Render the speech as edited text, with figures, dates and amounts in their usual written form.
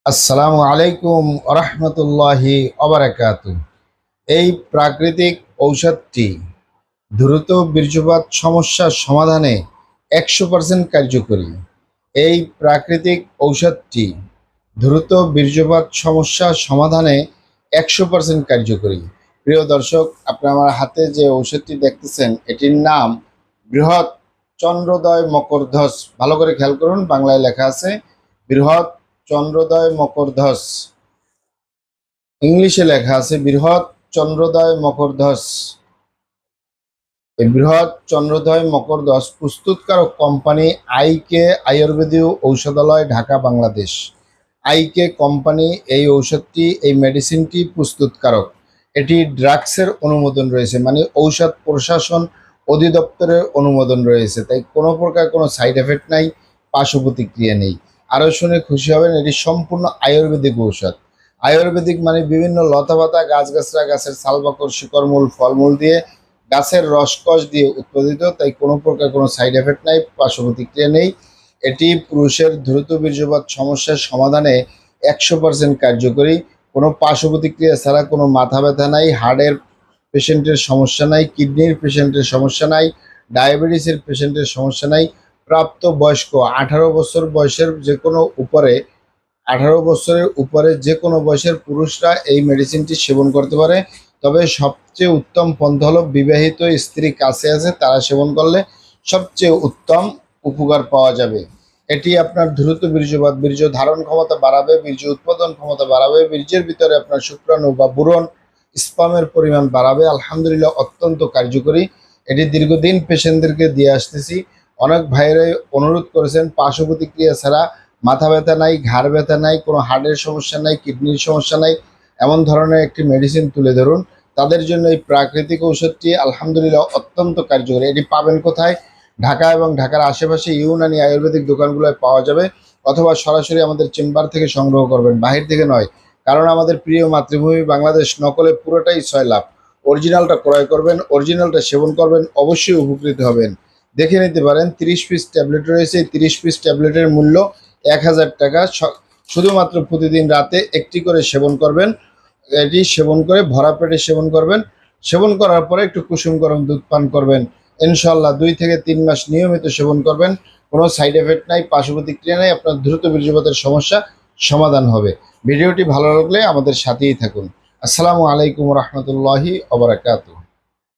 আসসালামু আলাইকুম রহমতুল্লাহি অবরাকাতু। এই প্রাকৃতিক ঔষধটি দ্রুত বীর্যপাত সমস্যার সমাধানে 100% কার্যকরী। এই প্রাকৃতিক ঔষধটি দ্রুত বীর্যপাত সমস্যা সমাধানে 100% কার্যকরী। প্রিয় দর্শক, আপনি আমার হাতে যে ঔষধটি দেখতেছেন এটির নাম বৃহৎ চন্দ্রোদয় মকরধ্বজ। ভালো করে খেয়াল করুন, বাংলায় লেখা আছে বৃহৎ চন্দ্রোদয় মকরধ্বজ, ইংলিশে লেখা আছে বৃহৎ চন্দ্রোদয় মকরধ্বজ। এই বৃহৎ চন্দ্রোদয় মকরধ্বজ প্রস্তুতকারক কোম্পানি আইকে আয়ুর্বেদীয় ঔষধালয়, ঢাকা, বাংলাদেশ। আইকে কোম্পানি এই ঔষধটি, এই মেডিসিনটি প্রস্তুতকারক। এটি ড্রাগসের অনুমোদন রয়েছে, মানে ঔষধ প্রশাসন অধিদপ্তরের অনুমোদন রয়েছে, তাই কোনো প্রকার কোনো সাইড এফেক্ট নাই, পার্শ্ব প্রতিক্রিয়া নেই। আরও শুনে খুশি হবেন, এটি সম্পূর্ণ আয়ুর্বেদিক ঔষধ। আয়ুর্বেদিক মানে বিভিন্ন লতাপাতা, গাছগাছরা, গাছের ছালবাকড়, শিকড়মূল, ফলমূল দিয়ে, গাছের রসকস দিয়ে উৎপাদিত, তাই কোনো প্রকার কোনো সাইড এফেক্ট নাই, পার্শ্ব প্রতিক্রিয়া নেই। এটি পুরুষের দ্রুত বীর্যপাত সমস্যার সমাধানে 100% কার্যকরী। কোনো পার্শ্ব প্রতিক্রিয়া ছাড়া, কোনো মাথা ব্যথা নাই, হার্টের পেশেন্টের সমস্যা নাই, কিডনির পেশেন্টের সমস্যা নাই, ডায়াবেটিসের পেশেন্টের সমস্যা নাই। প্রাপ্ত বয়স্ক 18 বছর বয়সের যে কোনো উপরে, 18 বছরের উপরে যে কোনো বয়সের পুরুষরা এই মেডিসিনটি সেবন করতে পারে। তবে সবচেয়ে উত্তম পন্থা হলো বিবাহিত স্ত্রী কাছে আছে, তারা সেবন করলে সবচেয়ে উত্তম উপকার পাওয়া যাবে। এটি আপনার দ্রুত বীর্যপাত, বীর্য ধারণ ক্ষমতা বাড়াবে, বীর্য উৎপাদন ক্ষমতা বাড়াবে, বীর্যের ভিতরে আপনার শুক্রাণু বা বুরন, স্পামের পরিমাণ বাড়াবে। আলহামদুলিল্লাহ, অত্যন্ত কার্যকরী। এটি দীর্ঘদিন পেশেন্টদেরকে দিয়ে আসতেছি। অনেক ভাইয়েরাই অনুরোধ করেছেন পার্শ্ব প্রতিক্রিয়া ছাড়া, মাথা ব্যথা নাই, ঘাড় ব্যথা নাই, কোনো হার্টের সমস্যা নাই, কিডনির সমস্যা নাই, এমন ধরনের একটি মেডিসিন তুলে ধরুন। তাদের জন্য এই প্রাকৃতিক ঔষধটি আলহামদুলিল্লাহ অত্যন্ত কার্যকরী। এটি পাবেন কোথায়? ঢাকা এবং ঢাকার আশেপাশে ইউনানি আয়ুর্বেদিক দোকানগুলোয় পাওয়া যাবে, অথবা সরাসরি আমাদের চেম্বার থেকে সংগ্রহ করবেন, বাহির থেকে নয়। কারণ আমাদের প্রিয় মাতৃভূমি বাংলাদেশ, নকলে পুরোটাই 6 লাভ। অরিজিনালটা ক্রয় করবেন, অরিজিনালটা সেবন করবেন, অবশ্যই উপকৃত হবেন। দেখে নিতে পারেন, 30 পিস ট্যাবলেট রয়েছে। এই 30 পিস ট্যাবলেটের মূল্য 1000 টাকা। শুধুমাত্র প্রতিদিন রাতে একটি করে সেবন করবেন। এটি সেবন করে ভরা পেটে সেবন করবেন। সেবন করার পরে একটু কুসুম গরম দুধ পান করবেন। ইনশাল্লাহ 2 থেকে 3 মাস নিয়মিত সেবন করবেন। কোনো সাইড এফেক্ট নাই, পার্শ্ব প্রতিক্রিয়া নাই, আপনার দ্রুত বীর্যপাতের সমস্যা সমাধান হবে। ভিডিওটি ভালো লাগলে আমাদের সাথেই থাকুন। আসসালামু আলাইকুম রহমতুল্লাহি ওয়া বারাকাতুহু।